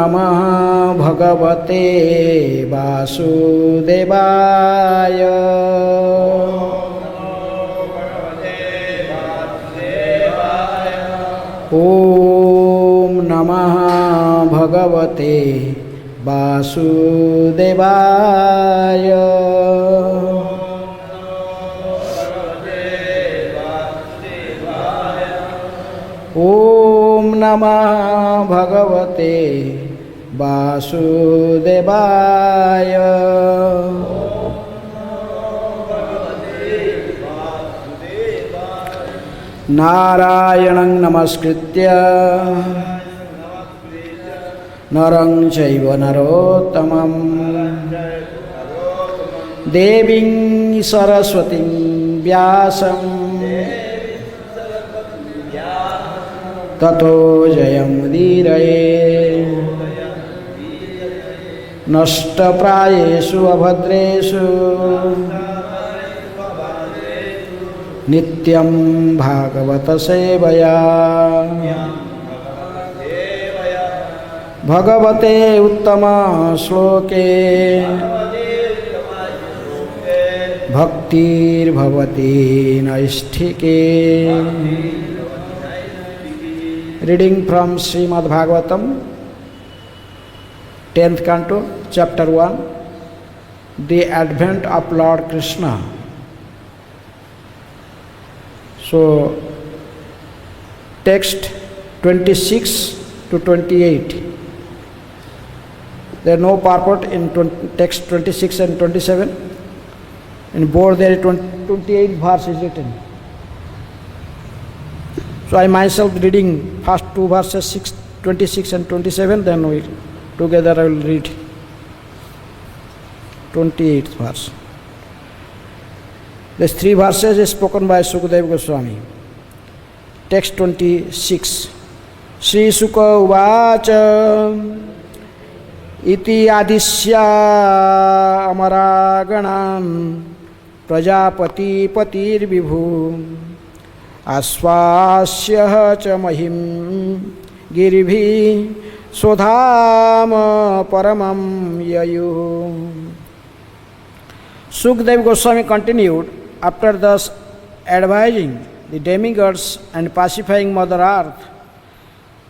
नमः भगवते वासुदेवाय। ॐ नमः भगवते वासुदेवाय। ॐ नमः भगवते वासुदेवाय। नारायणं नमस्कृत्य नरं चैव नरोत्तमं देवीं सरस्वतीं व्यासं ततो जयमुदीरये। नष्टप्रायेषु अभद्रेषु नित्यं भागवत सेवया। भगवते उत्तम श्लोके भक्तिर्भवति नैष्ठिके। Reading from Srimad Bhagavatam, 10th Canto, Chapter 1, The Advent of Lord Krishna. So, text 26 to 28. There is no purport in text 26 and 27. In both there is 28 verses written. So I myself reading first two verses 26 and 27, then we together I will read 28th verse. These three verses is spoken by Sukadeva Goswami. Text 26. Shri Suka uvacha iti adisya amaraganam prajapati patir vibhu आश्वास्यः च महिं गिरिभिः स्वधाम परमं ययुः. Sukadeva Goswami continued, after thus advising the demigods and pacifying Mother Earth,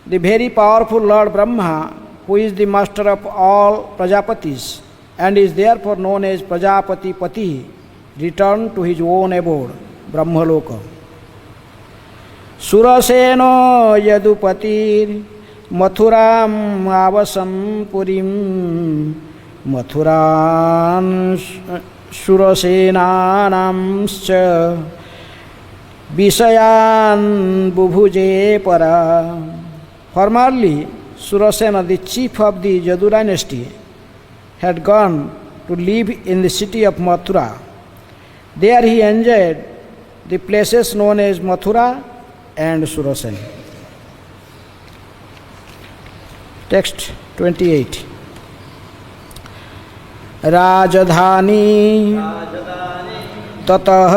the very powerful Lord Brahma, who is the master of all Prajapatis and is therefore known as Prajapati Pati, returned to his own abode, Brahmaloka. Suraseno yadupatir mathuram avasam purim mathuran surasenanamscha visayan bubhuje para. Formerly, Surasena, the chief of the Yadu dynasty, had gone to live in the city of Mathura. There he enjoyed the places known as Mathura and Surasen. Text 28. Rajadhani tatah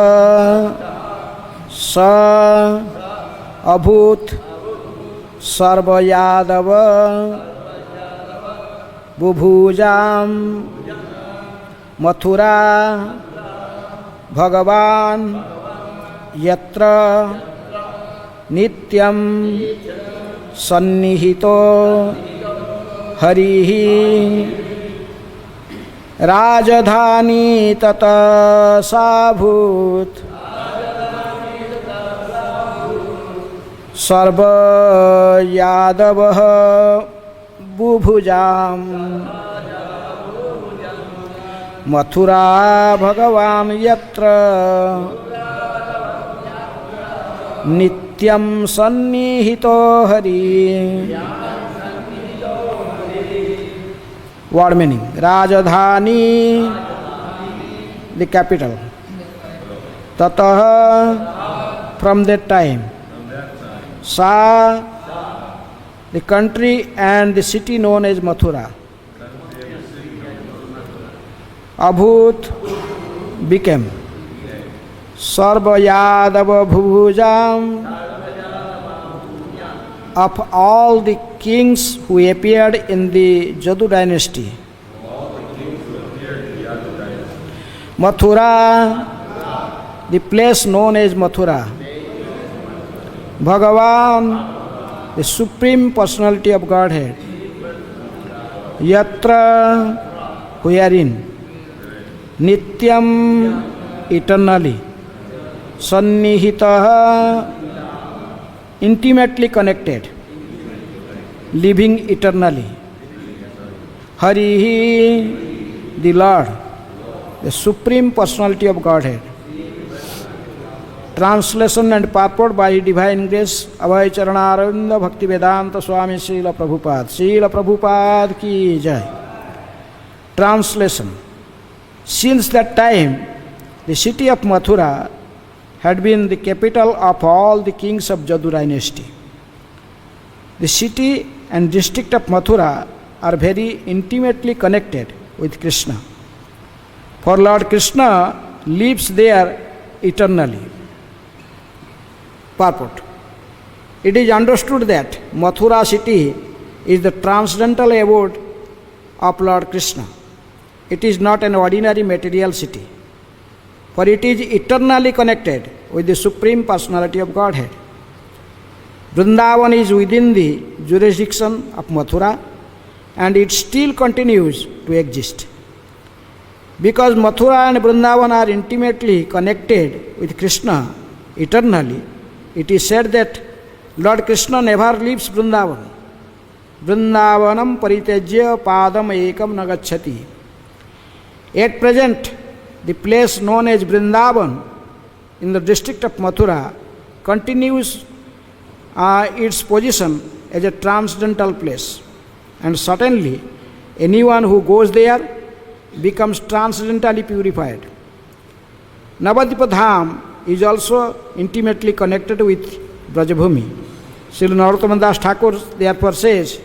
sa abhut sarva yadava bubhujam Mathura Bhagavan yatra nityam sannihito harihi rajadhani tata sabhut sarva yadavah bubhujam Mathura Bhagavan yatra nityam sannihito hari. Word meaning: Rajadhani, the capital. Tatah, from that time. Sa, the country and the city known as Mathura. Abhut, became. Sarva Yadava Bhujam, of all the kings who appeared in the Jadu dynasty. Mathura, the place known as Mathura. Bhagavan, the Supreme Personality of Godhead. Yatra, wherein. Nityam, eternally. Sannihitaha, intimately connected, living eternally. Harihi, the Lord, the Supreme Personality of Godhead. Translation and purport by Divine Grace, Abhay Charanarinda Bhakti Vedanta Swami Srila Prabhupada. Srila Prabhupada ki jai. Translation. Since that time, the city of Mathura had been the capital of all the kings of Jadu dynasty. The city and district of Mathura are very intimately connected with Krishna. For Lord Krishna lives there eternally. Purport. It is understood that Mathura city is the transcendental abode of Lord Krishna. It is not an ordinary material city, for it is eternally connected with the Supreme Personality of Godhead. Vrindavan is within the jurisdiction of Mathura, and it still continues to exist. Because Mathura and Vrindavan are intimately connected with Krishna eternally, it is said that Lord Krishna never leaves Vrindavan. Vrindavanam paritejya padam ekam nagacchati. At present, the place known as Vrindavan in the district of Mathura continues its position as a transcendental place, and certainly anyone who goes there becomes transcendentally purified. Navadvipa Dham is also intimately connected with Brajabhumi. Srila Narottama Das Thakur therefore says,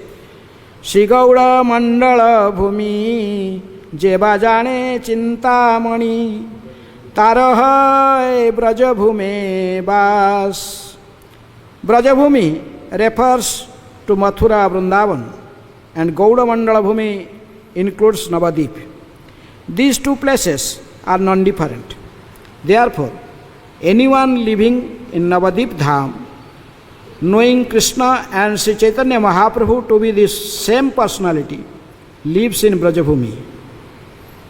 Shri Gaura Mandala Bhumi जेबा जाने चिंतामणि तारह ब्रजभूमे बास. Brajabhumi refers to Mathura, Vrindavan, and Gaudamandala Bhumi includes Navadip. These two places are non-different. Therefore, anyone living in Navadip Dham, knowing Krishna and Sri Chaitanya Mahaprabhu to be the same personality, lives in Brajabhumi,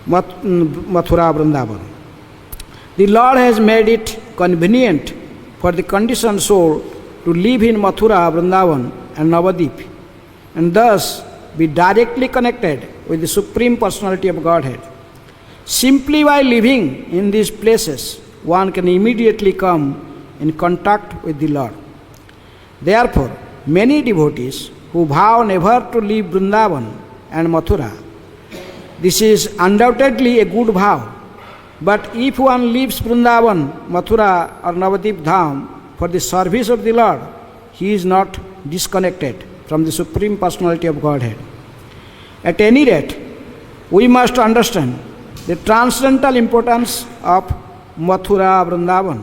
Mathura, Vrindavan. The Lord has made it convenient for the conditioned soul to live in Mathura, Vrindavan and Navadip, and thus be directly connected with the Supreme Personality of Godhead. Simply by living in these places, one can immediately come in contact with the Lord. Therefore, many devotees who vow never to leave Vrindavan and Mathura, this is undoubtedly a good vow. But if one leaves Vrindavan, Mathura or Navadip Dham for the service of the Lord, he is not disconnected from the Supreme Personality of Godhead. At any rate, we must understand the transcendental importance of Mathura, Vrindavan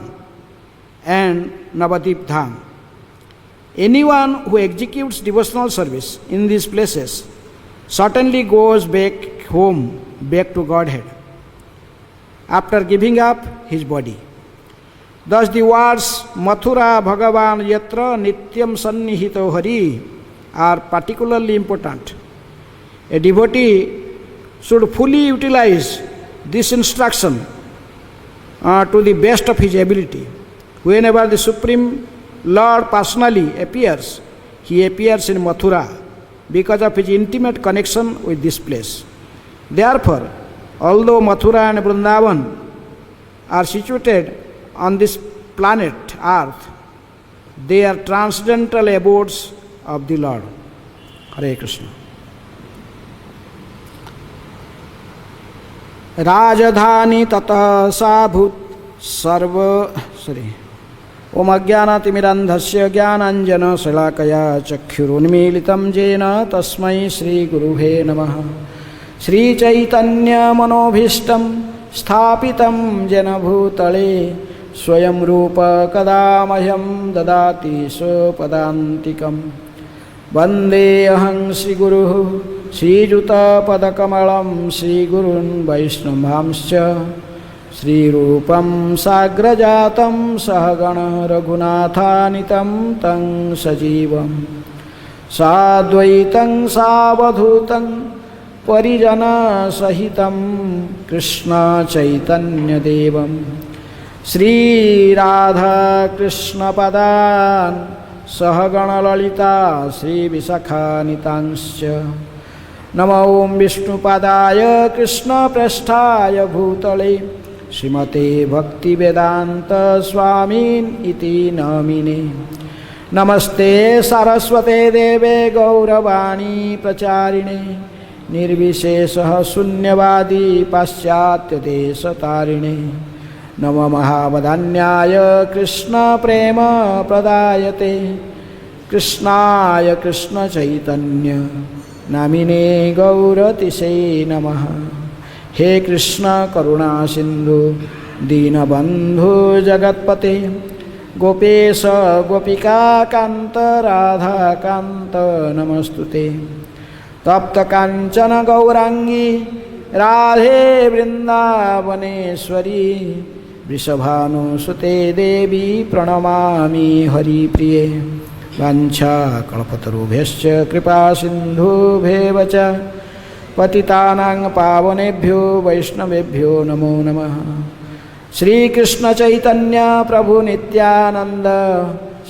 and Navadip Dham. Anyone who executes devotional service in these places certainly goes back home, back to Godhead, after giving up his body. Thus the words Mathura Bhagavan Yatra Nityam Sannihito Hari are particularly important. A devotee should fully utilize this instruction to the best of his ability. Whenever the Supreme Lord personally appears, he appears in Mathura because of his intimate connection with this place. Therefore, although Mathura and Vrindavan are situated on this planet Earth, they are transcendental abodes of the Lord. Hare Krishna. Rajadhani tata sabhut sarva Om Ajnanatimirandhasya Jnananjana Salakaya Chakshurunmilitam Jena Tasmai Shri Guruhe Namaha. Shri Chaitanya Manobhishtam Sthapitam Jena Bhutale Swayam Rupa Kadamayam Dadati Sopadantikam वन्देऽहं श्रीगुरुः श्रीयुतपदकमलं श्रीगुरुन् वैष्णवांश्च श्रीरूपं साग्रजातं सहगण रघुनाथानितं तं सजीवं साद्वैतं सावधूतं परिजनसहितं कृष्णचैतन्यदेवं श्रीराधाकृष्णपदान् सहगणललिता श्रीविशाखानितांश्च नमो विष्णुपदाय कृष्णप्रेष्ठाय भूतले श्रीमते भक्तिवेदान्तस्वामिन् इति नामिने नमस्ते सारस्वते देवे गौरवाणी प्रचारिणे निर्विशेषः शून्यवादी पाश्चात्यदेशतारिणे नमो महावदान्याय कृष्णप्रेमप्रदायते कृष्णाय कृष्णचैतन्य नामिने गौरतिसे नमः। हे कृष्ण करुणा सिंधु दीनबंधु जगत्पते गोपेश गोपिका कांत राधा कांत नमस्तुते तप्त कांचन गौरांगी राधे वृंदावनेश्वरी वृषभानुसुते देवी प्रणमामि हरिप्रिये वाञ्छा कल्पतरुभ्यश्च कृपा सिन्धुभ्येव च पतितानां पावनेभ्यो वैष्णवेभ्यो नमो नमः। श्रीकृष्ण चैतन्य प्रभु नित्यानंद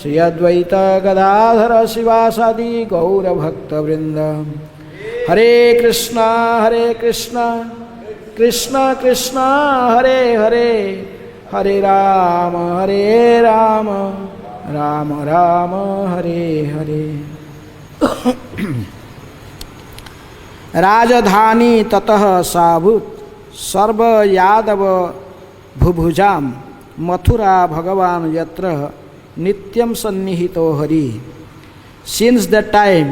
श्री अद्वैत गदाधर शिवासादि गौरभक्तवृंद हरे कृष्ण कृष्ण कृष्ण हरे हरे हरे राम राम राम हरे हरे। राजधानी ततः साभूत सर्व यादव भुभुजां मथुरा भगवान यत्र नित्यं सन्निहितो Hari. Since that time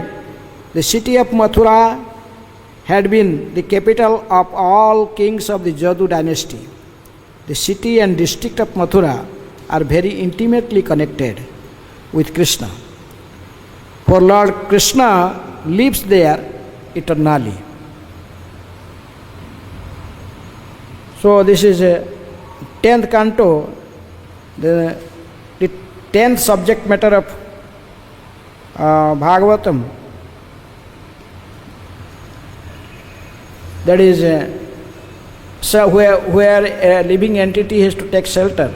the city of Mathura had been the capital of all kings of the Jadu dynasty. The city and district of Mathura are very intimately connected with Krishna, for Lord Krishna lives there eternally. So this is a 10th canto, the 10th subject matter of Bhagavatam. That is so where a living entity has to take shelter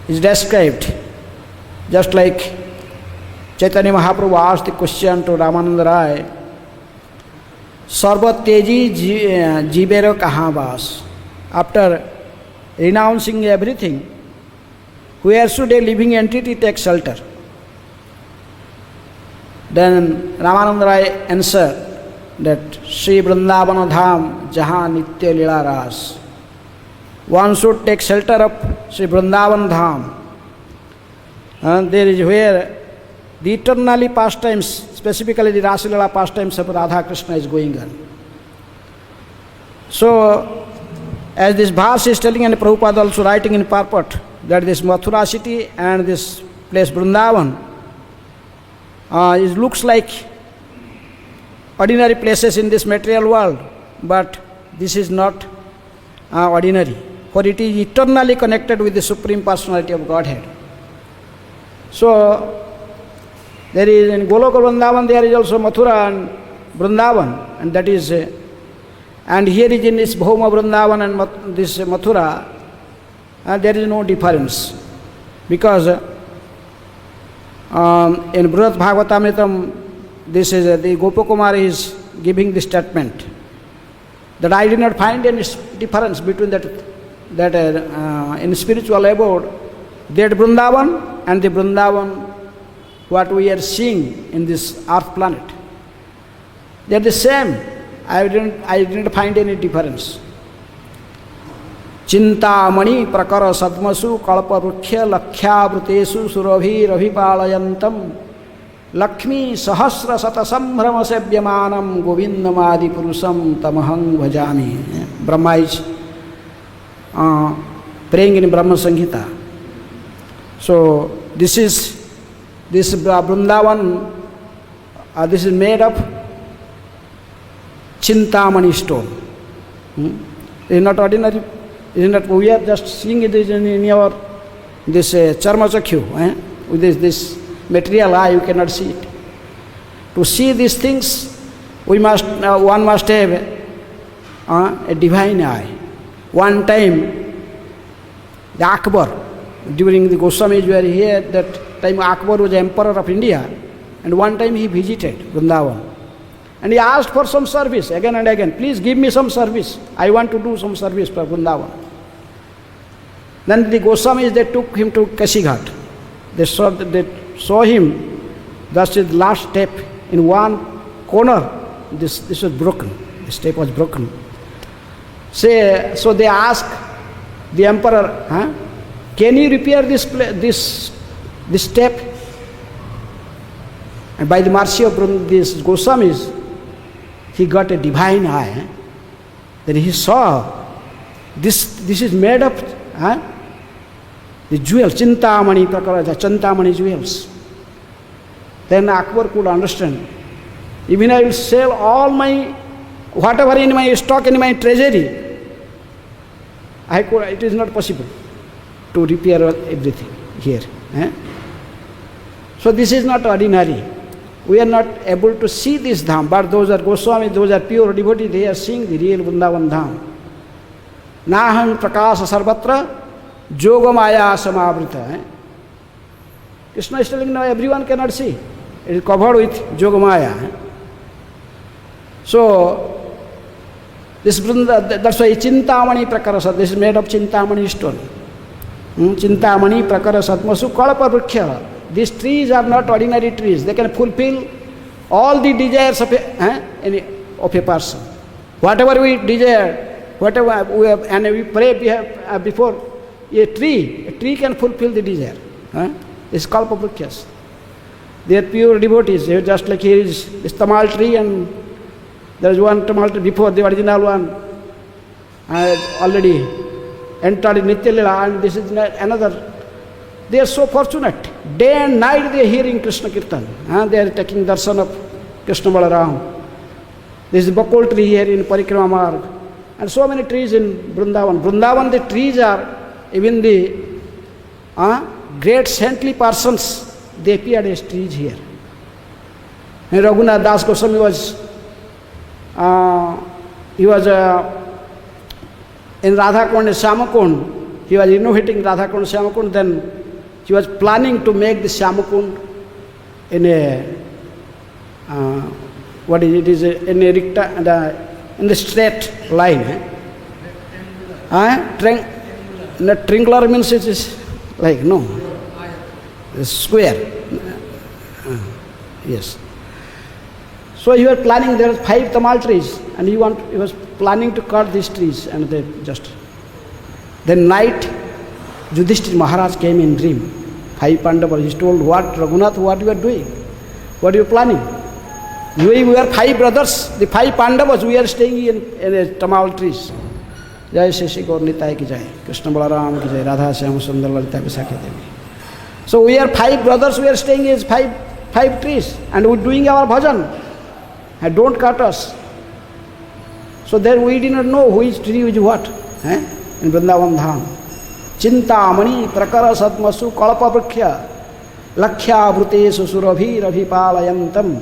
is described, just like Chaitanya Mahaprabhu asked the question to Ramananda Rai, Sarvateji jivero kaha vas? After renouncing everything, where should a living entity take shelter? Then Ramananda Rai answered that Sri Vrindavana Dham Jahan Nitya Lila Ras. One should take shelter of Sri Vrindavan Dham. And there is where the eternally pastimes, specifically the Rasilala pastimes of Radha Krishna is going on. So, as this verse is telling, and Prabhupada also writing in purport, that this Mathura city and this place Vrindavan it looks like ordinary places in this material world, but this is not ordinary, for it is eternally connected with the Supreme Personality of Godhead. So, there is in Goloka Vrindavan, there is also Mathura and Vrindavan, and that is, and here is in this Bhoma Vrindavan and this Mathura, there is no difference, because in Brihat Bhagavatamritam, this is the Gopakumar is giving the statement that I did not find any difference between that in spiritual abode, that Vrindavan and the Vrindavan what we are seeing in this earth planet. They are the same. I didn't find any difference. Chintamani prakara sadmasu kalparukhya lakhyavruteshu surabhi ravipalayantam Lakshmi sahasra sata sambrama sebyamanam govindamadi purusam tamahang bhajami. Brahma is praying in Brahma Samhita. So this Vrindavan This is made of Chintamani stone. It is not ordinary. It is not. We are just seeing it in our this charmachakyu. With this material eye, you cannot see it. To see these things, one must have a divine eye. One time, the Akbar, during the Goswamis were here, that time Akbar was emperor of India, and one time he visited Vrindavan. And he asked for some service again and again. Please give me some service. I want to do some service for Vrindavan. Then the Goswamis, they took him to Kashighat. They saw him, thus his last step in one corner. This was broken. The step was broken. So they asked the emperor, can you repair this step? And by the mercy of these Goswamis, he got a divine eye. Then he saw this is made of the jewels, Chintamani Prakara, Chintamani jewels. Then Akbar could understand. Even I will sell all whatever in my stock, in my treasury, it is not possible to repair everything here. So this is not ordinary. We are not able to see this dham, but those are Goswamis, those are pure devotees, they are seeing the real Vrindavan dham. Naham prakasa sarvatra yogamaya samavrita. Krishna is telling now everyone cannot see. It is covered with yogamaya. So this that's why Chintamani Prakarasat, this is made of Chintamani stone. Chintamani Prakarasat Masu Kalapa Vrikya. These trees are not ordinary trees. They can fulfill all the desires of a person. Whatever we desire, whatever we have, and we pray before a tree can fulfill the desire. It's Kalpa Vrikyas. They are pure devotees. They are just like here is this tamal tree, and there is one tamal tree before the original one. I already entered in Nitya Lila, and this is another. They are so fortunate. Day and night they are hearing Krishna Kirtan. They are taking darshan of Krishna Balaram. There is a bakul tree here in Parikrama Marg. And so many trees in Vrindavan. Vrindavan, the trees are, even the great saintly persons, they appeared as trees here. And Raghunath Das Goswami was in Radhakund, Shyamakund. He was innovating Radhakund, Shyamakund. Then he was planning to make the Shyamakund in a in the straight line. Triangular means it is like square. Yes. So he was planning. There were 5 tamal trees, and he was planning to cut these trees, and they just. Then night, Yudhishthira Maharaj came in dream. 5 Pandavas. He told, "What, Raghunath? What you are doing? What are you planning? We are 5 brothers. The 5 Pandavas. We are staying in tamal trees." Jai Sheshi Gaur Nitai ki jai, Krishna Balaram ki jai, Radha Shyama Sundar Lalita Visakha Devi. So we are 5 brothers. We are staying in 5 trees, and we are doing our bhajan. And don't cut us. So then we did not know which tree is what. In Vrindavan Dham. Chintamani Prakara Satmasu Kalpa Vrikya Lakhya Vritesu Surabhi Palayantam.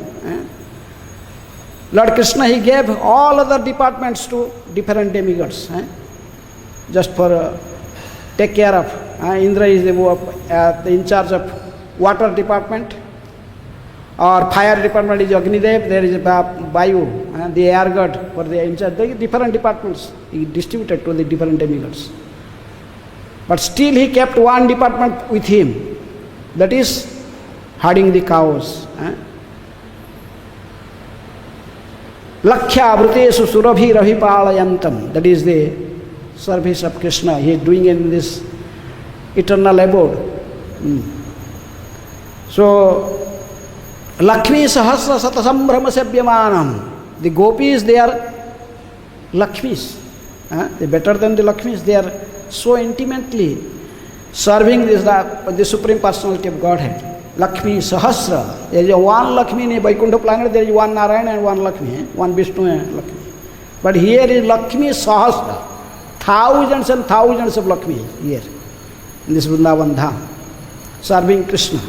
Lord Krishna, he gave all other departments to different demigods. Just for take care of. Indra is in charge of water department. Or fire department is Agnidev, there is Vayu, the air god for the in charge. There are different departments he distributed to the different demigods. But still he kept one department with him, that is herding the cows. Lakhya Vritesu Surabhi Palayantam, that is the service of Krishna he is doing in this eternal abode. So Lakshmi Sahasra Satasambhrama Sabhyamanam. The gopis, they are Lakshmis. They are better than the Lakshmis. They are so intimately serving the Supreme Personality of Godhead. Lakshmi Sahasra. There is one Lakshmi in Vaikuntha planet, there is one Narayana and one Lakshmi, one Vishnu and Lakshmi. But here is Lakshmi Sahasra. Thousands and thousands of Lakshmi here in this Vrindavan Dham, serving Krishna.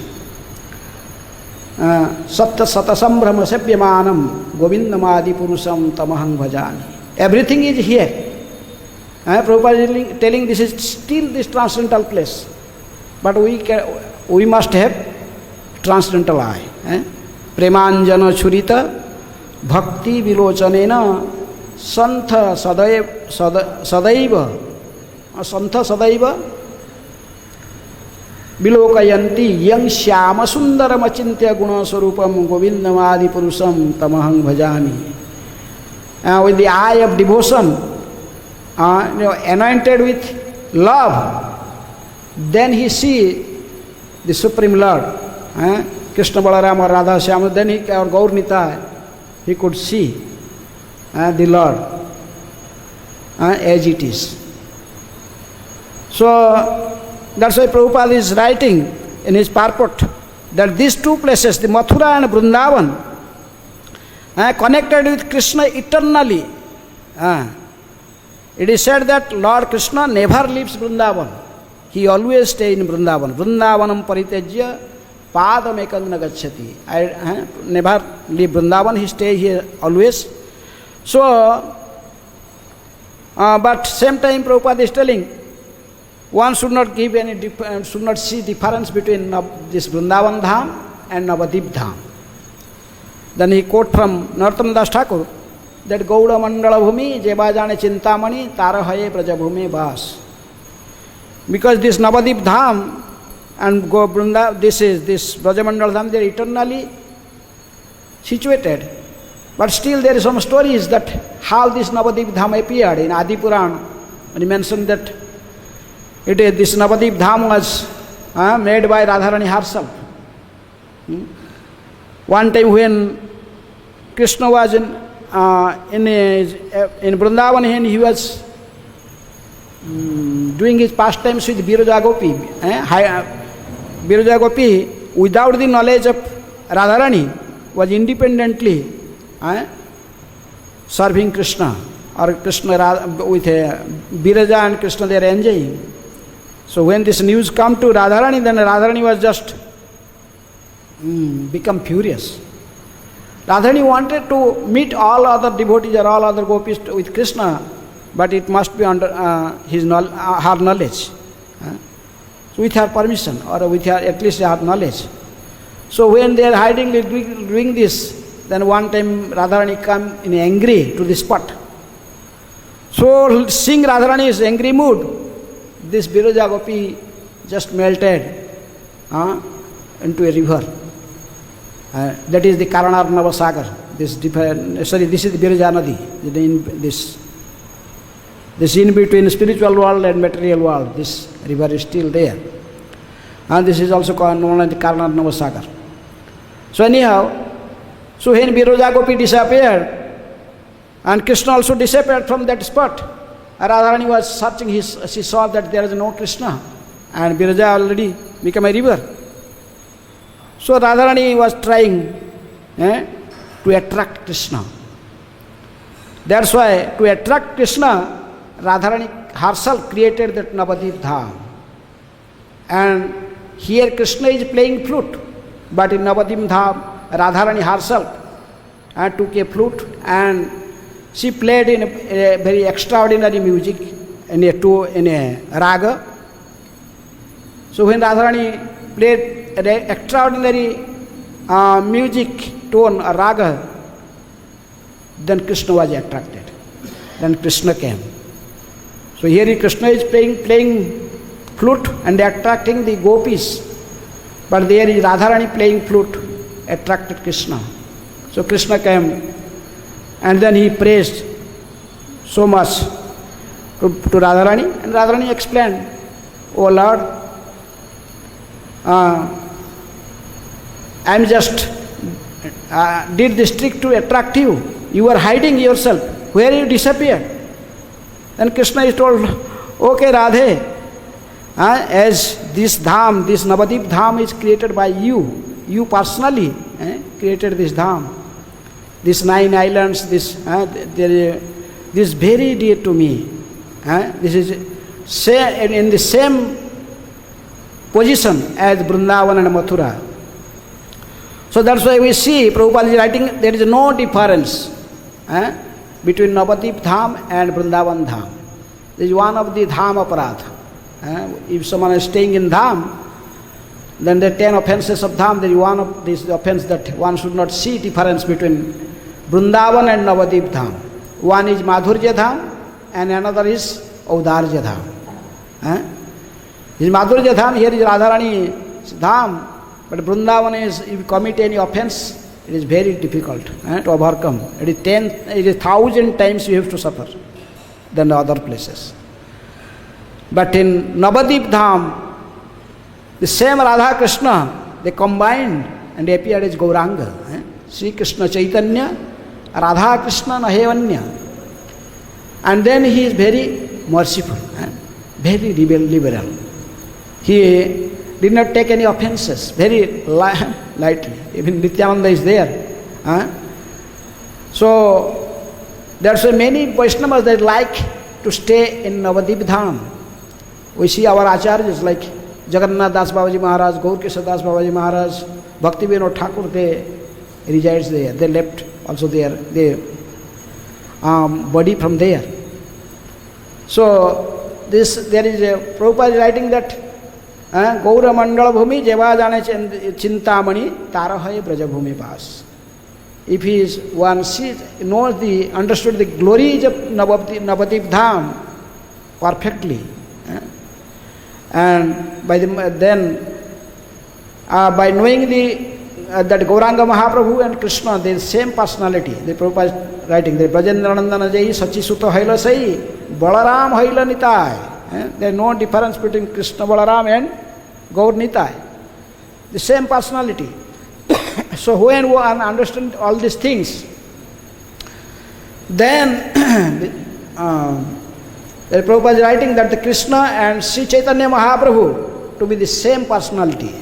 Satta Satasambhrama Sepyamanam Govindamadi Purusam Tamahang Bhajani. Everything is here. Prabhupada is telling this is still this transcendental place. But we must have transcendental eye. Premanjana Churita Bhakti Vilochanena Santha Sadaiva Bilokayanti Yang Shyama Sundaram Achintya Guna Swarupam Govindamadi Purusam Tamahang Bhajami. With the eye of devotion, anointed with love, then he see the Supreme Lord, Krishna Balarama Radha Shyama, then he, or Gaur Nitai, he could see the Lord as it is. So that's why Prabhupada is writing in his purport that these two places, the Mathura and Vrindavan, connected with Krishna eternally. It is said that Lord Krishna never leaves Vrindavan. He always stays in Vrindavan. Vrindavanam paritejya padam ekam na gacchati. I never leave Vrindavan, he stays here always. So, but same time Prabhupada is telling, one should not give any should not see difference between this Vrindavan Dham and Navadip Dham. Then he quote from Narottam Das Thakur that Gauda Mandala Bhumi Jebajane Chintamani Tarahaye Prajabhume Bas. Because this Navadip Dham and this Brajamandal Dham, they are eternally situated. But still there is some stories that how this Navadip Dham appeared in Adi Puran. And he mentioned that this Navadip Dham was made by Radharani herself. One time when Krishna was in Vrindavan and he was doing his pastimes with Viraja Gopi. Viraja Gopi, without the knowledge of Radharani, was independently serving Krishna, or Krishna with Viraja and Krishna they are enjoying. So when this news come to Radharani, then Radharani was just become furious. Radharani wanted to meet all other devotees or all other gopis with Krishna, but it must be under her knowledge, so with her permission, or with her, at least her knowledge. So when they are hidingly doing this, then one time Radharani come in angry to the spot. So seeing Radharani's angry mood, this Viraja Gopi just melted into a river. That is the Karanarnava Sagar. This is the Viraja Nadi. This in between spiritual world and material world, this river is still there. And this is also known as the Karanarnava Sagar. So anyhow, so when Viraja Gopi disappeared, and Krishna also disappeared from that spot, Radharani was searching, she saw that there is no Krishna, and Viraja already become a river. So Radharani was trying to attract Krishna. That's why to attract Krishna, Radharani herself created that Navadip Dham. And here Krishna is playing flute, but in Navadip Dham, Radharani herself took a flute and she played in a very extraordinary music in a raga. So when Radharani played an extraordinary music tone, a raga, then Krishna was attracted. Then Krishna came. So here Krishna is playing flute and attracting the gopis, but there is Radharani playing flute, attracted Krishna. So Krishna came, and then he praised so much to Radharani, and Radharani explained, "Oh Lord, I am just did this trick to attract you. You are hiding yourself. Where you disappeared?" Then Krishna is told, "Okay, Radhe, as this dham, this Navadip dham is created by you personally created this dham. These 9 islands, this is very dear to me. This is in the same position as Vrindavan and Mathura. So that's why we see Prabhupada is writing there is no difference between Navadip dham and Vrindavan dham. This is one of the dham aparadha. If someone is staying in dham, then there are 10 offenses of dham. There is one of these offense that one should not see difference between Vrindavan and Navadip dham. One is Madhurya dham and another is Audarya dham. This Madhurya dham, here is Radharani dham, but Vrindavan is, if you commit any offense, it is very difficult to overcome. It is 1,000 times you have to suffer than the other places. But in Navadip dham, the same Radha Krishna, they combined and they appeared as Gauranga. Sri Krishna Chaitanya, Radha Krishna Nahevanya. And then he is very merciful, very liberal. He did not take any offenses, very lightly. Even Nityananda is there. So there are many Vaishnavas that like to stay in Navadip dham. We see our acharyas like Jagannath Das Babaji Maharaj, Gaur Kishore Das Babaji Maharaj, Bhakti Vinod Thakur, they resides there. They left also their body from there. So there is a Prabhupada writing that Gaura Mandala Bhumi Jeva Jane Chintamani Tarahaye Braja Bhumi Pas. If he is one understood the glories of Navadip dham perfectly, and by knowing that Gauranga Mahaprabhu and Krishna, they are the same personality. The Prabhupada is writing, the Brajendranandana Jai Sachi Sutta Haila Sai, Balaram Haila Nitai. There is no difference between Krishna Balaram and Gaur Nitai. The same personality. So when one understands all these things, then the Prabhupada is writing that the Krishna and Sri Chaitanya Mahaprabhu to be the same personality.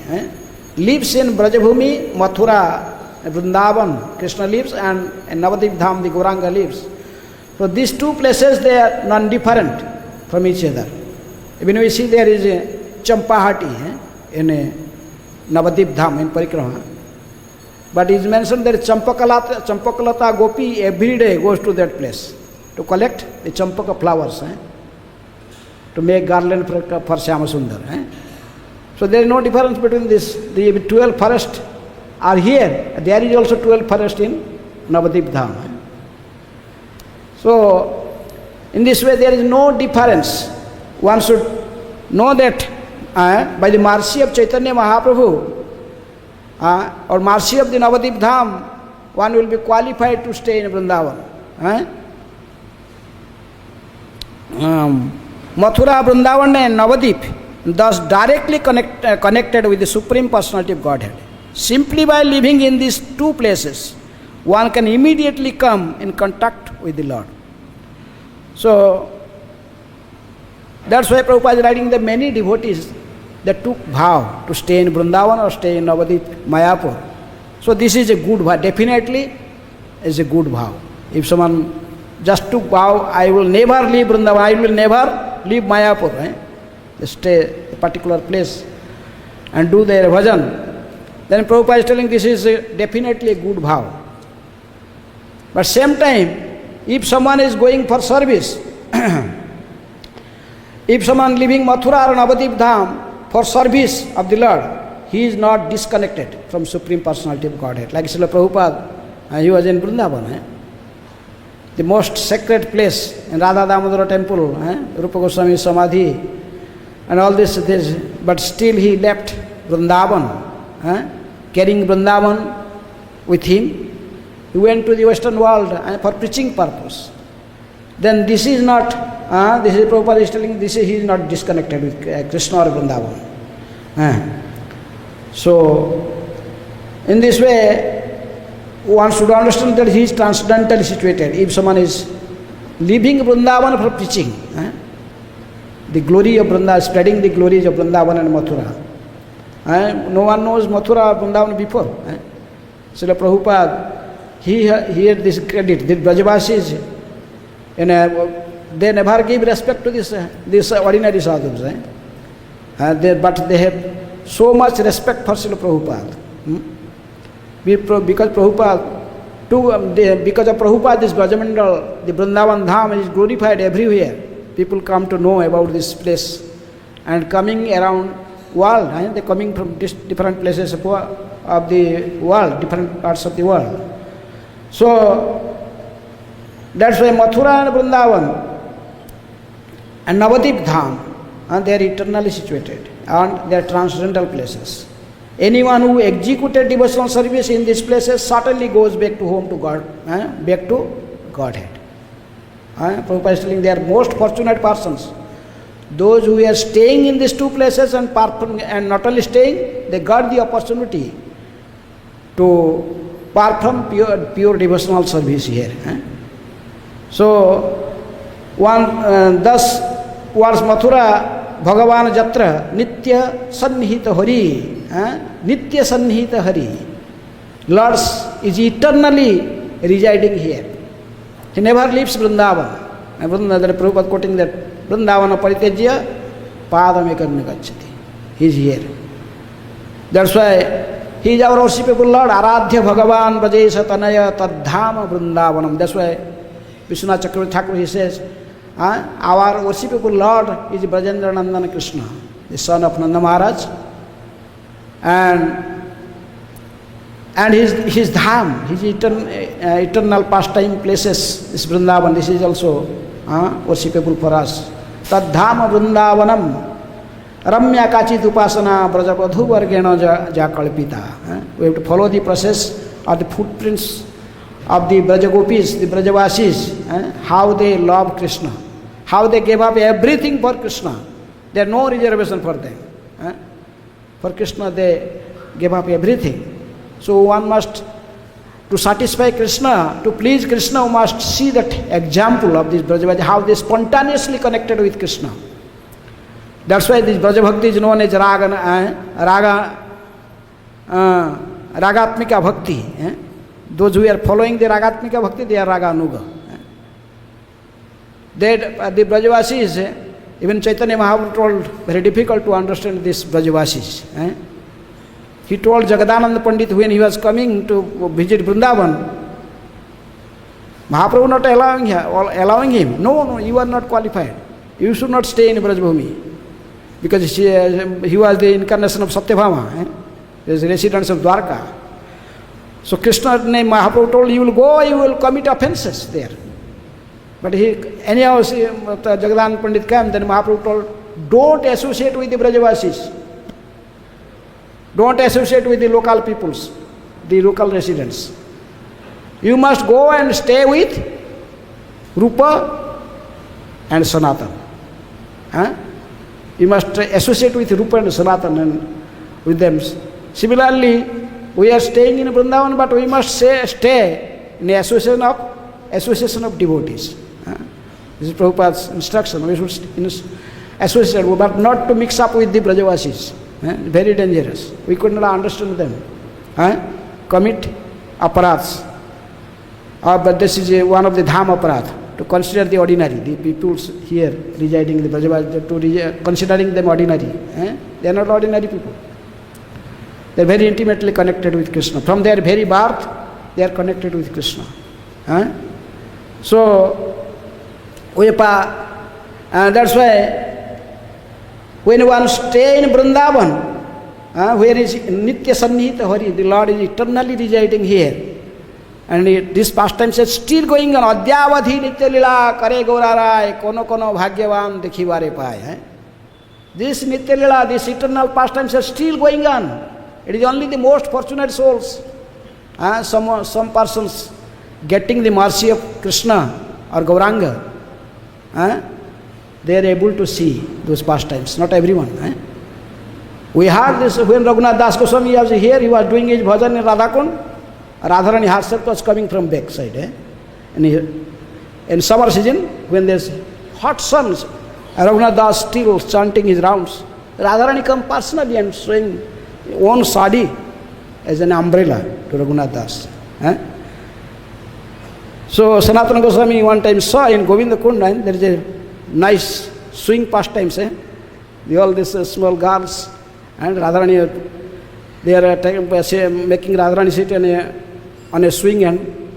Lives in Brajabhumi, Mathura, Vrindavan, Krishna lives, and Navadip dham, the Gauranga lives. So these two places, they are non-different from each other. Even we see there is a Champahati in a Navadip dham in Parikrama. But it is mentioned that Champakalata Gopi every day goes to that place to collect the Champaka flowers, to make garland for Shyama Sundar. So there is no difference between this. The 12 forests are here. There is also 12 forests in Navadip dham. So in this way there is no difference. One should know that by the mercy of Chaitanya Mahaprabhu or mercy of the Navadip dham, one will be qualified to stay in Vrindavan. Mathura, Vrindavan and Navadip, thus directly connected with the Supreme Personality of Godhead. Simply by living in these two places, one can immediately come in contact with the Lord. So that's why Prabhupada is writing that many devotees that took vow to stay in Vrindavan or stay in Navadip, Mayapur. So this is a good vow, definitely is a good vow. If someone just took vow, I will never leave Vrindavan, I will never leave Mayapur, they stay a particular place and do their bhajan, then Prabhupada is telling this is definitely a good vow. But same time, if someone is going for service, if someone leaving Mathura or Navadip dham for service of the Lord, he is not disconnected from Supreme Personality of Godhead. Like Srila Prabhupada, he was in Vrindavan, the most sacred place in Radha Damodara temple, Rupa Goswami Samadhi, and all this, but still he left Vrindavan, carrying Vrindavan with him. He went to the Western world for preaching purpose. Then this is not, this is Prabhupada is telling, he is not disconnected with Krishna or Vrindavan. So, in this way, one should understand that he is transcendentally situated. If someone is leaving Vrindavan for preaching, the glory of Vrindavan, spreading the glories of Vrindavan and Mathura. No one knows Mathura or Vrindavan before. Srila Prabhupada, he had this credit. The Brajavasis, they never give respect to this ordinary sadhus. But they have so much respect for Srila Prabhupada. Because Prabhupada, because of Prabhupada, this Brajamandal, the Vrindavan Dham is glorified everywhere. People come to know about this place and coming around world. They are coming from different places of the world, different parts of the world. So that's why Mathura and Vrindavan and Navadip Dham, they are eternally situated and they are transcendental places. Anyone who executed devotional service in these places certainly goes back to home to God, back to Godhead. Prabhupada is telling they are most fortunate persons. Those who are staying in these two places and not only staying, they got the opportunity to perform pure devotional service here. So, thus was Mathura Bhagavan Jatra Nitya Sannihita Hari. Nitya Sannihita Hari. Lord is eternally residing here. He never leaves Vrindavan. Prabhupada quoting that Vrindavana Paritejya Padamekam Gacchati. He is here. That's why he is our worshipable Lord. Aradhya Bhagavan Brajesha Tanaya Tadhama Vrindavanam. That's why Vishwanath Chakravarti Thakur, he says, our worshipable Lord is Brajendra Nandana Krishna, the son of Nanda Maharaj. And his dham, his eternal pastime places, this Vrindavan, this is also worshipable for us. Tadhama Vrindavanam Ramya Kachit Upasana Brajabadhu Vargena Jakalpita. We have to follow the process or the footprints of the Brajagopis, the Brajavasis, how they love Krishna, how they gave up everything for Krishna. There are no reservation for them. For Krishna they gave up everything. So one must, to satisfy Krishna, to please Krishna, one must see that example of this Brajavasi, how they spontaneously connected with Krishna. That's why this Brajabhakti is known as Ragatmika Bhakti. Those who are following the Ragatmika Bhakti, they are Raganuga. The Brajavasis, even Chaitanya Mahaprabhu told, very difficult to understand this Brajavasis. He told Jagadananda Pandit when he was coming to visit Vrindavan, Mahaprabhu not allowing him. No, you are not qualified. You should not stay in Brajbhumi. Because he was the incarnation of Satyabhama. He was the resident of Dwarka. So Krishna name Mahaprabhu told, you will go, you will commit offenses there. But anyhow, Jagadananda Pandit came, then Mahaprabhu told, don't associate with the Brajavasis. Don't associate with the local peoples, the local residents. You must go and stay with Rupa and Sanatan. You must associate with Rupa and Sanatan and with them. Similarly, we are staying in Vrindavan, but we must stay in the association of devotees. This is Prabhupada's instruction. We should associate, but not to mix up with the Brajavasis. Very dangerous. We could not understand them. Commit aparats. But this is one of the dham aparat. To consider the ordinary, the people here residing in the Brajavasis, considering them ordinary. They are not ordinary people. They are very intimately connected with Krishna. From their very birth, they are connected with Krishna. So, that's why when one stay in Vrindavan, where is Nitya Sannihita Hari, the Lord is eternally residing here. And this pastime is still going on. Adhyavadhi Nitya Lila Kare Gaurarai Kono Kono Bhagyavan Dekhivare Pai. This Nitya Lila, this eternal pastimes are still going on. It is only the most fortunate souls. Some persons getting the mercy of Krishna or Gauranga, they are able to see those pastimes, not everyone. We heard this when Raghunath Das Goswami was here, he was doing his bhajan in Radhakund. Radharani herself was coming from backside. And in summer season, when there's hot sun, Raghunath Das still chanting his rounds. Radharani come personally and showing own sadi as an umbrella to Raghunath Das. So Sanatana Goswami one time saw in Govinda Kunda, there is a nice swing pastimes. All these small girls and Radharani, they are making Radharani sit on a swing, and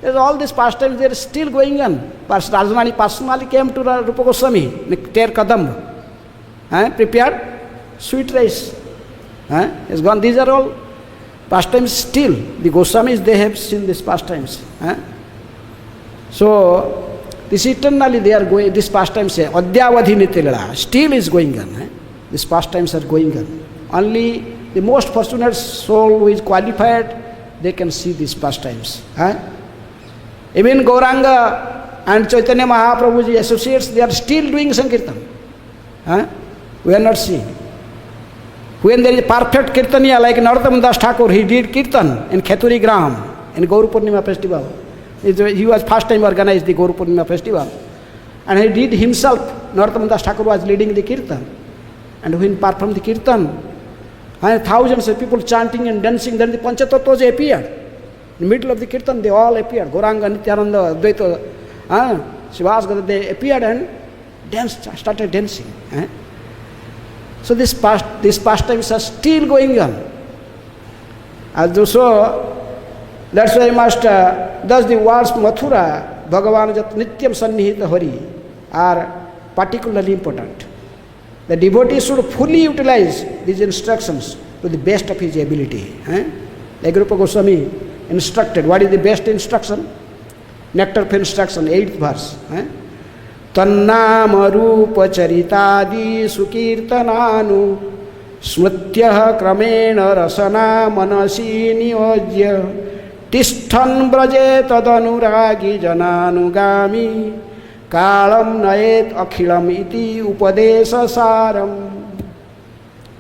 there's all these pastimes, they are still going on. Radharani personally came to Rupa Goswami, Ter Kadam, prepared sweet rice. It's gone. These are all pastimes still. The Goswamis, they have seen these pastimes. So, this eternally they are going, these pastimes, Adyavadhi Nityalila, still is going on. These pastimes are going on. Only the most fortunate soul who is qualified, they can see these pastimes. Even Gauranga and Chaitanya Mahaprabhuji associates, they are still doing Sankirtan. We are not seeing. When there is a perfect Kirtaniya like Narottam Das Thakur, he did Kirtan in Kheturi Gram, in Gauru Purnima festival. He was first time organized the Gauru Purnima festival. And he did himself, Narottam Das Thakur was leading the Kirtan. And when he performed the Kirtan, and thousands of people chanting and dancing, then the Panchatattva's appeared. In the middle of the Kirtan, they all appeared. Gauranga, Nityananda, Advaita, Srivas, they appeared and danced, started dancing. So these pastimes are still going on. So that's why I must, thus the words Mathura, Bhagavan Jat Nityam Sannihita Hari are particularly important. The devotee should fully utilize these instructions to the best of his ability. Like Rupa Goswami instructed, what is the best instruction? Nectar of instruction, 8th verse. Tannama rupa charitadi sukirtananu smrityah kramena rasana manasi niyojya tishthan braje tadanuragi jananugami kalam nayet akhilam iti upadesa saram.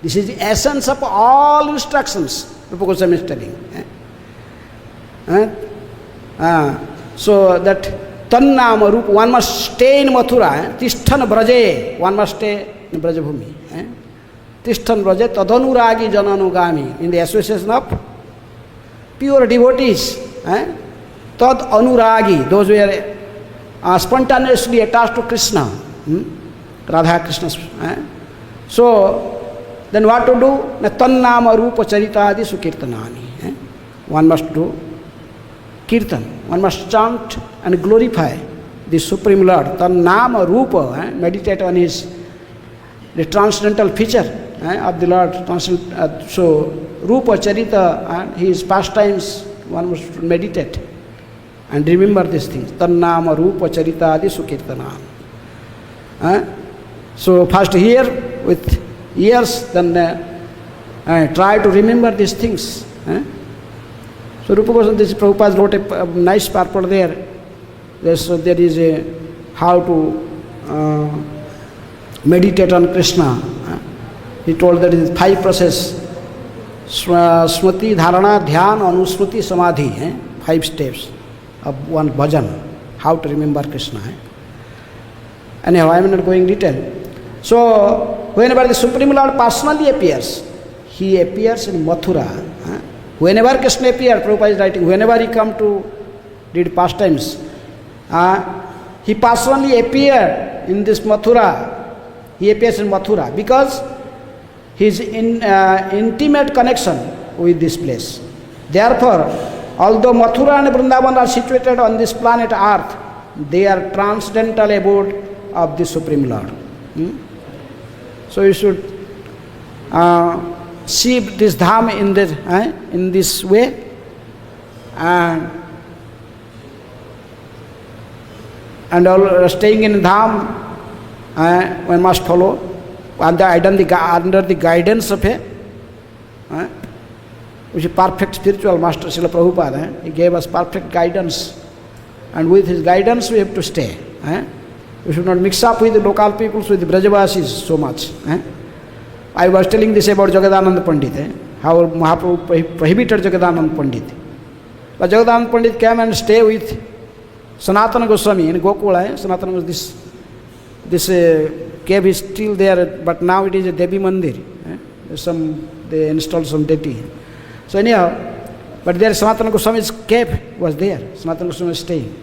This is the essence of all instructions Rupa Goswami is telling. So that Tannama Rupa, one must stay in Mathura. Tishthan Braje, one must stay in Brajabhumi. Tishthan Braje tadanuragi jananugami, in the association of pure devotees. Tad anuragi, those who are spontaneously attached to Krishna, Radha Krishna. So, then what to do? Tannama Rupa Charitadi Sukirtanani. One must do Kirtan. One must chant and glorify the Supreme Lord. Tannama Rupa, meditate on the transcendental feature of the Lord. So, Rupa Charita and his pastimes, one must meditate and remember these things. Tannama Rupa Charita Adi Sukirtanam. So first hear with ears, then try to remember these things. So Rupa Goswami, this Prabhupada wrote a nice purport there. There is a how to meditate on Krishna. He told that it is 5 process. Smriti, Dharana, Dhyan, Anusmriti, Samadhi. 5 steps of one bhajan, how to remember Krishna. Anyhow, I am not going detail. So, whenever the Supreme Lord personally appears, he appears in Mathura. Whenever Krishna appears, Prabhupada is writing, whenever he come to read pastimes, he personally appeared in this Mathura. He appears in Mathura because his intimate connection with this place. Therefore, although Mathura and Vrindavan are situated on this planet Earth, they are transcendental abode of the Supreme Lord. So you should see this dham in this way, and all staying in dham, one must follow under the guidance of a which is perfect spiritual master, Srila Prabhupada. He gave us perfect guidance, and with his guidance we have to stay. We should not mix up with the local peoples, with the Brajavasis so much. I was telling this about Jagadanand Pandit, how Mahaprabhu prohibited Jagadanand Pandit. But Jagadanand Pandit came and stayed with Sanatana Goswami in Gokula. Sanatana was this this cave is still there, but now it is a Devi Mandir. They installed some deity. So anyhow, but there Sanatana Goswami's cave was there. Sanatana Goswami was staying.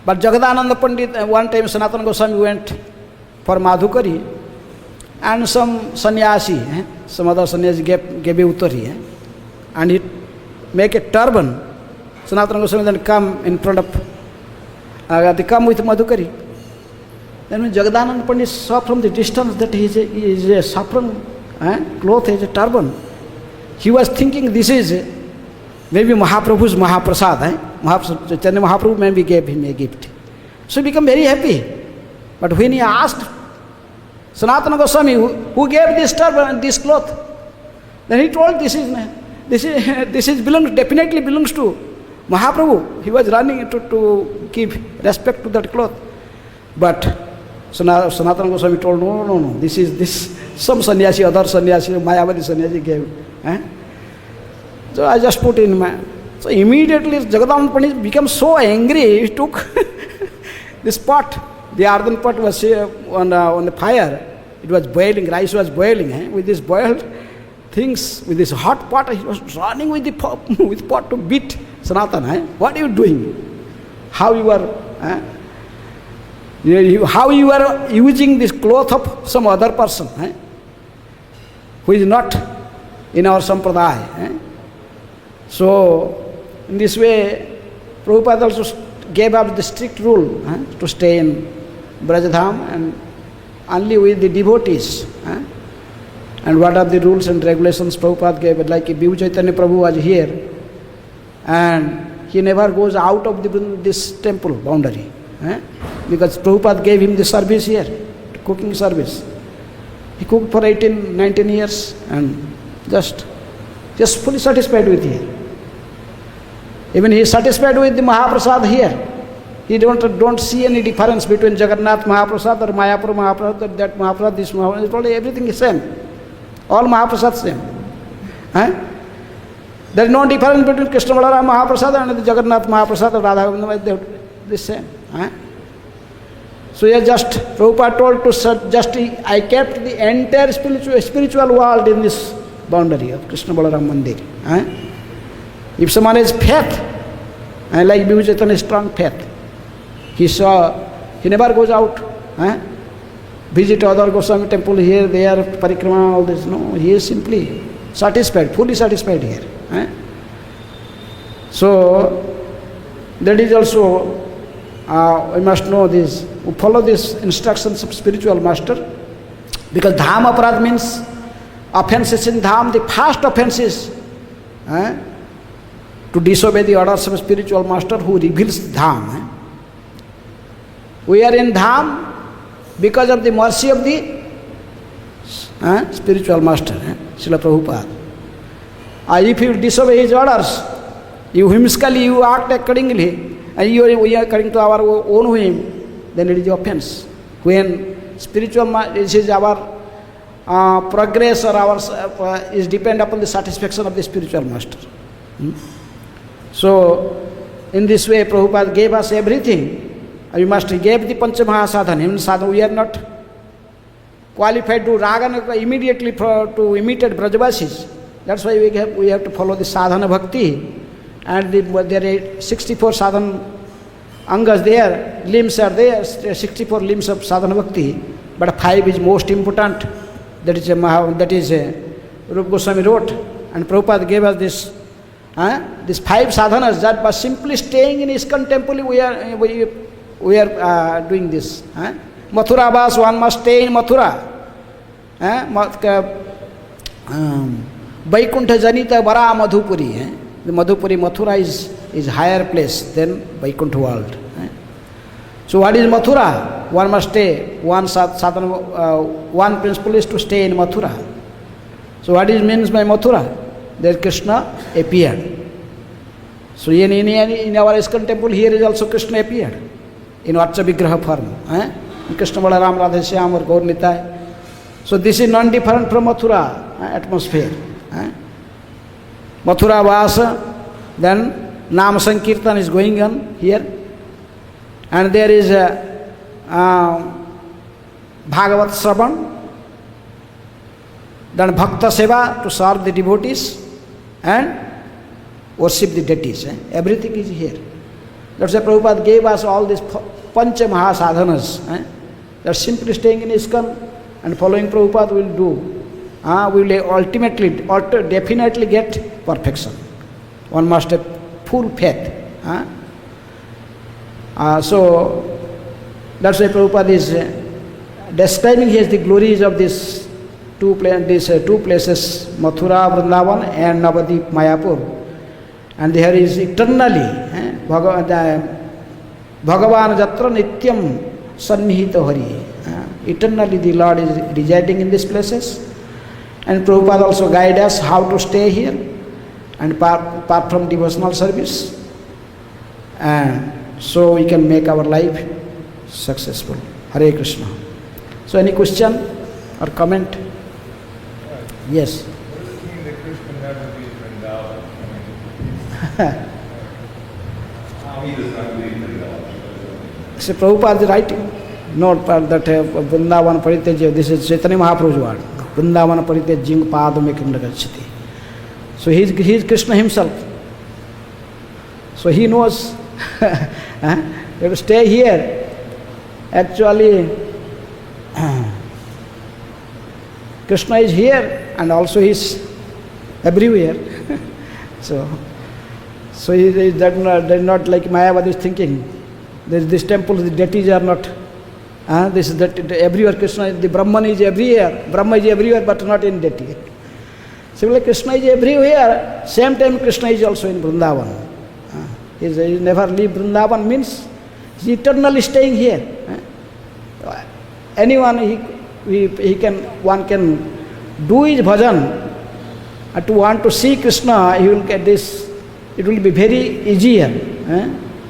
But Jagadananda Pandit, one time Sanatana Goswami went for Madhukari, and some sannyasi, some other sannyasi gave a uttari, and he make a turban. Sanatana Goswami then come in front of, they come with Madhukari. Then when Jagadananda Pandit saw from the distance that he is a saffron cloth, is a turban, he was thinking this is maybe Mahaprabhu's Mahaprasad. Chaitanya Mahaprabhu maybe gave him a gift. So he became very happy. But when he asked Sanatana Goswami, who gave this turban and this cloth, then he told this definitely belongs to Mahaprabhu. He was running to give respect to that cloth. But Sanatana Goswami told, no, this some sannyasi, other sannyasi, Mayavadi sannyasi gave. So I just put in my... So immediately Jagadananda Pandit became so angry, he took this pot. The earthen pot was on the fire. It was boiling, rice was boiling. With this boiled things, with this hot pot, he was running with the pot to beat Sanatana. What are you doing? How you are using this cloth of some other person who is not in our sampradaya. So, in this way, Prabhupada also gave up the strict rule to stay in Brajadham and only with the devotees. And what are the rules and regulations Prabhupada gave? Like if Bhivu Chaitanya Prabhu was here, and he never goes out of this temple boundary. Because Prabhupada gave him the service here, cooking service. He cooked for 19 years and just fully satisfied with here. Even he is satisfied with the Mahaprasad here. He don't see any difference between Jagannath Mahaprasad or Mayapur Mahaprasad, or that Mahaprasad, this Mahaprasad. Totally everything is same. All Mahaprasad same. There is no difference between Krishna Balaram Mahaprasad and the Jagannath Mahaprasad or Radha Govinda. They are the same. So he just, Prabhupada told to just, I kept the entire spiritual world in this boundary of Krishna Balaram Mandir. If someone has faith, like Bhivu Chaitanya has strong faith, he never goes out, visit other Goswami temple here, there, parikrama, all this. No, he is simply satisfied, fully satisfied here. So, that is also, we must know this, we follow these instructions of spiritual master, because dham aparad means offenses in dham. The first offense is to disobey the orders of a spiritual master who reveals dham. We are in dham because of the mercy of the spiritual master, Srila Prabhupada. If you disobey his orders, you whimsically, you act accordingly, and we are according to our own whim, then it is offense. When spiritual, this is our progress or our is depend upon the satisfaction of the spiritual master. So, in this way, Prabhupada gave us everything. We must give the Panchamaha sadhana. We are not qualified to raga immediately to imitate Brajavasis. That's why we have to follow the sadhana bhakti. And there are 64 sadhana angas there, limbs are there, 64 limbs of sadhana bhakti. But 5 is most important. That is Rupa Goswami wrote. And Prabhupada gave us this. These 5 sadhanas, that by simply staying in ISKCON temple, we are doing this. Mathura Vas, one must stay in Mathura. Vaikuntha Janita Vara Madhupuri. The Madhupuri, Mathura is higher place than Vaikuntha world. So what is Mathura? One must stay. One principle is to stay in Mathura. So what is means by Mathura? There Krishna appeared. So in our ISKCON temple, here is also Krishna appeared in Vatsa Vigraha form. Krishna Balaram Radha Shyam or Gaur Nitai. So this is non-different from Mathura atmosphere. Mathura Vasa, then Nama Sankirtan is going on here. And there is Bhagavat Shravan, then Bhakta Seva to serve the devotees and worship the deities. Everything is here. That's why Prabhupada gave us all these Pancha Mahasadhanas. That simply staying in ISKCON and following Prabhupada will do. We will ultimately, definitely get perfection. One must have full faith. So that's why Prabhupada is describing here the glories of these two places, Mathura, Vrindavan and Navadip, Mayapur. And there is eternally Bhagavan Jatra Nityam Sannihita Hari. Eternally the Lord is residing in these places. And Prabhupada also guide us how to stay here and apart from devotional service. And so we can make our life successful. Hare Krishna. So any question or comment? Yes. So Prabhupada is writing, note that Vrindavan Paritejya, this is Chaitanya Mahaprabhu's word. Vrindavan Paritejya Padam Ekam Gacchati. So he is Krishna himself. So he knows you have to stay here. Actually, Krishna is here and also he is everywhere. So he is not like Mayavadi is thinking. This temple, the deities are not. This is that everywhere Krishna is, the Brahman is everywhere. Brahma is everywhere but not in deity. Similarly, Krishna is everywhere. Same time Krishna is also in Vrindavan. He never leave Vrindavan means he is eternally staying here. Anyone one can do his bhajan. To want to see Krishna, he will get this. It will be very easier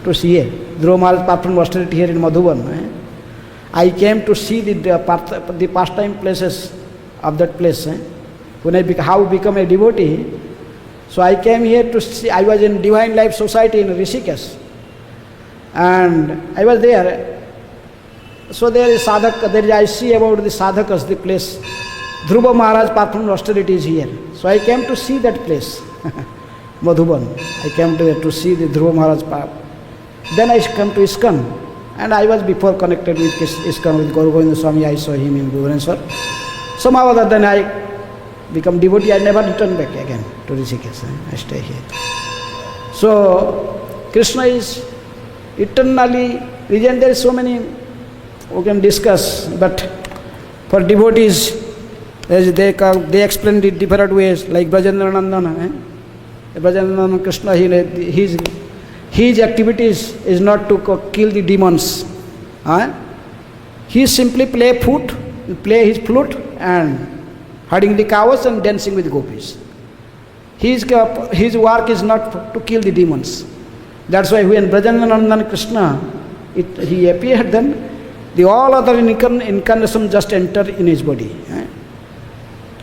to see here. Dhruva Maharaj performed austerity here in Madhuban. I came to see the pastime places of that place. When how I become a devotee, so I came here to see. I was in Divine Life Society in Rishikesh, and I was there. So there is sadhak. I see about the sadhakas, the place. Dhruva Maharaj performed austerities here. So I came to see that place, Madhuban. I came to see the Dhruva Maharaj. Then I come to ISKCON, and I was before connected with ISKCON with Gaura Govinda Swami. I saw him in Bhubaneswar. Somehow other than I become devotee, I never return back again to Rishikesh. I stay here. So Krishna is eternally resident. There is so many we can discuss, but for devotees, they explain it different ways, like Brajendra Nandana. Brajendra Nandana Krishna, his activities is not to kill the demons. He simply play his flute and herding the cows and dancing with gopis. His work is not to kill the demons. That's why when Brajendra Nandana Krishna, he appeared, then the all other incarnation just enter in his body.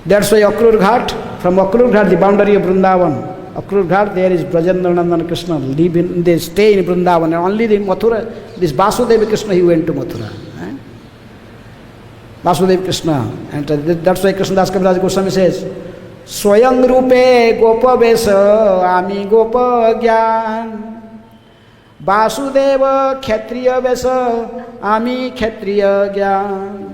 That's why Akrur Ghat, from Akrur Ghat, the boundary of Vrindavan, Akrur Ghat, there is Brajendra Nandana Krishna. They stay in Vrindavan. And only the Mathura, this Vasudeva Krishna, he went to Mathura. Vasudeva Krishna. And that's why Krishnadas Kaviraj Goswami says, Swayam Rupe Gopa Vesa Ami Gopa Gyan Vasudeva Kshatriya Vesa Ami Kshatriya Gyan.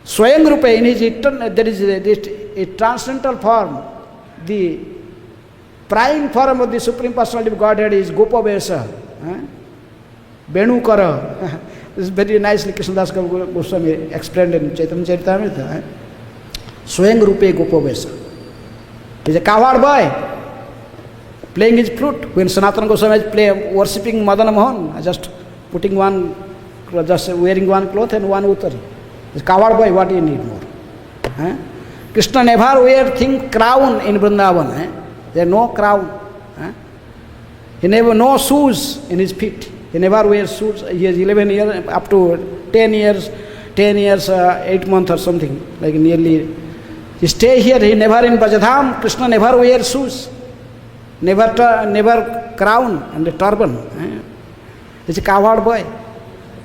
Swayam Rupe, in his eternal, there is a transcendental form. The prime form of the Supreme Personality of Godhead is Gopa Vesa. Venukara. This is very nicely Krishnadas Goswami explained in Chaitanya Charitamrita. Swayam Rupe Gopa Vesa. He is a cowherd boy playing his flute. When Sanatana Goswami is worshipping Madana Mohan, just wearing one cloth and one uttari. He is a cowherd boy, what do you need more? Krishna never wear crown in Vrindavan. There is no crown. He never no shoes in his feet. He never wears shoes. He is 11 years, up to 10 years, 8 months or something, like nearly. He stay here, he never in Brajadham. Krishna never wears shoes, never crown and a turban. He's a cowherd boy.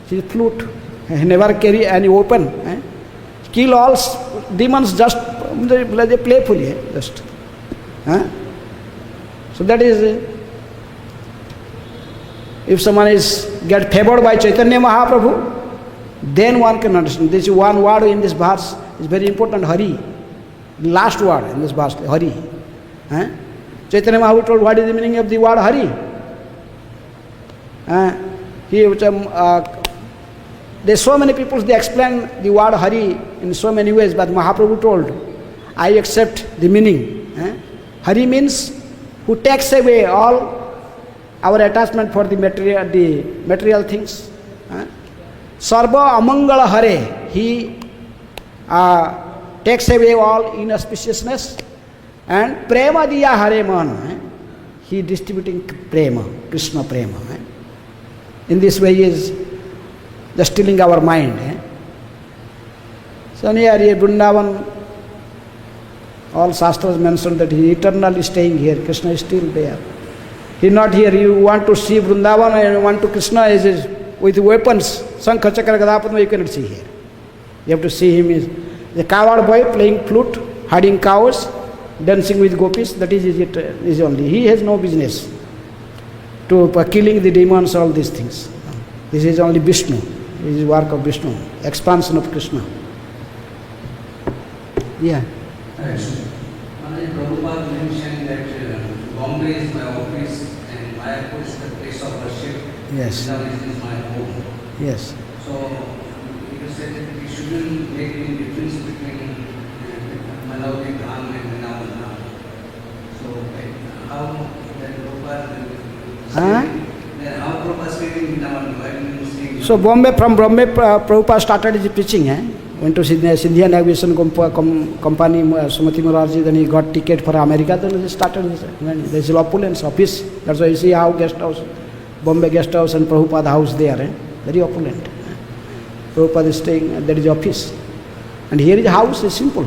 He's a flute. He never carry any weapon. Kill all demons just they playfully, just. So that is, if someone is get favored by Chaitanya Mahaprabhu, then one can understand. This one word in this verse is very important, Hari. Last word in this verse, Hari. Chaitanya Mahaprabhu told what is the meaning of the word Hari. There's so many people, they explain the word Hari in so many ways, but Mahaprabhu told, I accept the meaning. Hari means who takes away all our attachment for the material things. Sarva Amangala Hare, he takes away all inauspiciousness. And Prema Diya Hare Man, he distributing Prema, Krishna Prema. In this way he is just stilling our mind. So here Vrindavan, all Shastras mentioned that he is eternally staying here, Krishna is still there. He is not here. You want to see Vrindavan and you want to Krishna is with weapons, Shankha Chakra Gadapadma, you cannot see here. You have to see him as a cowherd boy playing flute, herding cows, dancing with gopis, that is it is only. He has no business to killing the demons, all these things. This is only Vishnu. This is work of Vishnu, expansion of Krishna. Yeah. Prabhupada mentioned that Bombay is my office and Mayapur is the place of worship. Yes. Vrindavan is my home. Yes. So you said that we shouldn't make any difference between Malawi Dham and Vrindavan Dham. So how that Prabhupada is speaking Vrindavan? Why do you say? So from Bombay, Prabhupada started his preaching. Went to Scindia Navigation Company, Sumati Morarji, then he got ticket for America, then he started his, there is opulence office. That's why you see how guest house, Bombay guest house and Prabhupada house there, very opulent. Prabhupada is staying, there is office. And here his house is simple.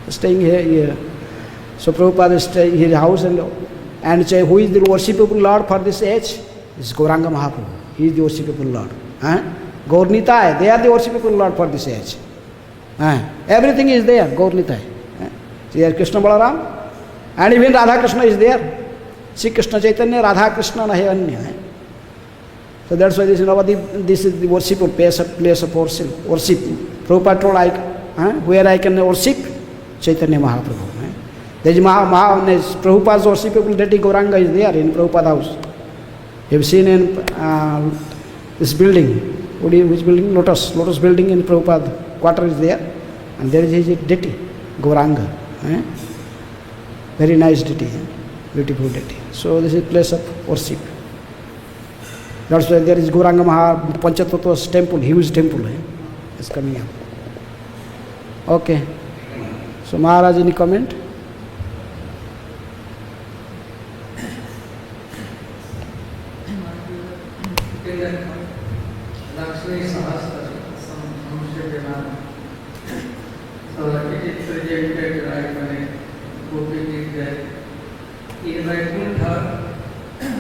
Staying here. So Prabhupada is staying in his house and say, who is the worshipable Lord for this age? This is Gauranga Mahaprabhu. He is the worshipable Lord. Gaur Nitai, they are the worshipable Lord for this age. Everything is there, Gaur Nitai. Here Krishna Balaram, and even Radha Krishna is there. Sri Krishna Chaitanya, Radha Krishna Nahi Anya. So that's why this is the worshipable place of worship. Prabhupada told, where I can worship Chaitanya Mahaprabhu. There is Prabhupada's worshipable deity Gauranga is there in Prabhupada house. You have seen in this building. Which building? Lotus building in Prabhupada quarter is there, and there is his deity, Gauranga. Very nice deity, beautiful deity. So this is place of worship. That's why there is Gauranga Maha Panchatattva's temple, huge temple is coming up. Okay. So Maharaj, any comment? Lakshmi Sahasra, so it is presented like when a Gopi did that. In Vaikuntha,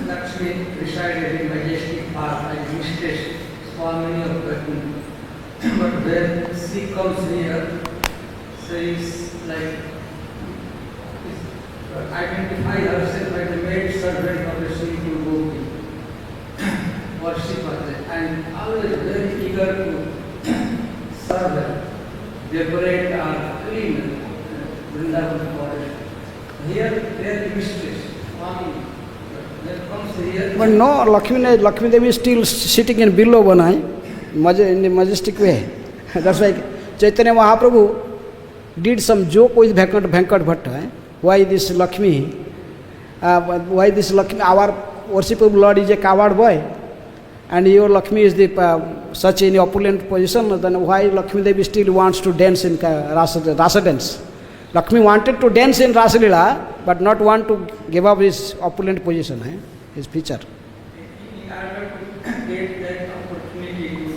Lakshmi resided in majestic park like Mistress Swamini of Vaikuntha. But when she comes here, she is like identify herself like the maid servant of the Sri Guru Gopi. Worship her and always very eager to serve her, decorate or clean Vrindavan forest. Here, there is mistress, Swami. That comes here. But no, Lakshmi Devi is still sitting in below Banai, in the majestic way. That's why Chaitanya Mahaprabhu did some joke with Venkat Bhatta. Why this Lakshmi, our worshipable Lord is a cowherd boy, and your Lakshmi is the such in opulent position, then why Lakshmi Devi still wants to dance in Rasa dance? Lakshmi wanted to dance in Rasa Leela, but not want to give up his opulent position, his feature. In order to get that opportunity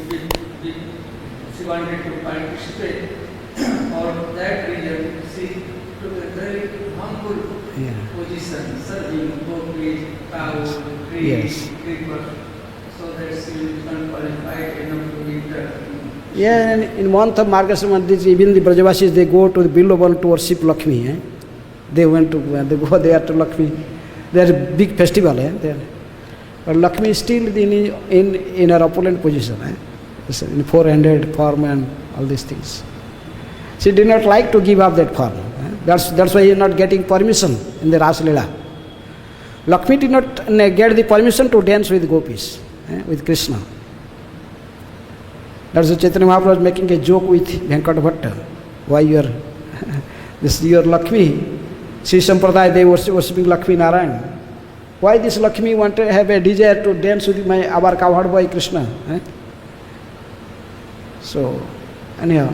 she wanted to participate, for that reason she took a very humble position, serving gopis, cows, trees, creepers. so that she is not qualified enough to enter. Yeah, and in month of Margasira, even the Brajavasis, they go to the Billovan to worship Lakshmi. They went to, they go there to Lakshmi. There's a big festival there. But Lakshmi is still in her opulent position. In 400 form and all these things. She did not like to give up that form. That's why he is not getting permission in the Ras Leela. Lakshmi did not get the permission to dance with gopis, with Krishna. That's why Chaitanya Mahaprabhu was making a joke with Venkata Bhatta. Why you are this your Lakshmi? Sri Sampradaya, they were worshipping Lakshmi Narayan. Why this Lakshmi want to have a desire to dance with my our cowherd boy Krishna? So, anyhow,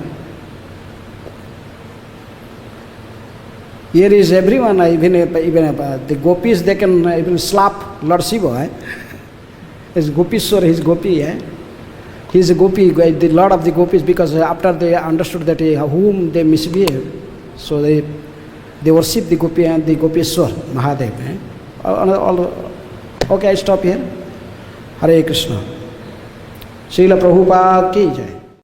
here is everyone, even the gopis, they can even slap Lord Shiva. His Gopishwar, his gopi. He is a gopi, the Lord of the gopis, because after they understood that whom they misbehave, so they worship the gopi and the Gopishwar, Mahadev. Okay, I stop here. Hare Krishna. Srila Prabhupada ki jai.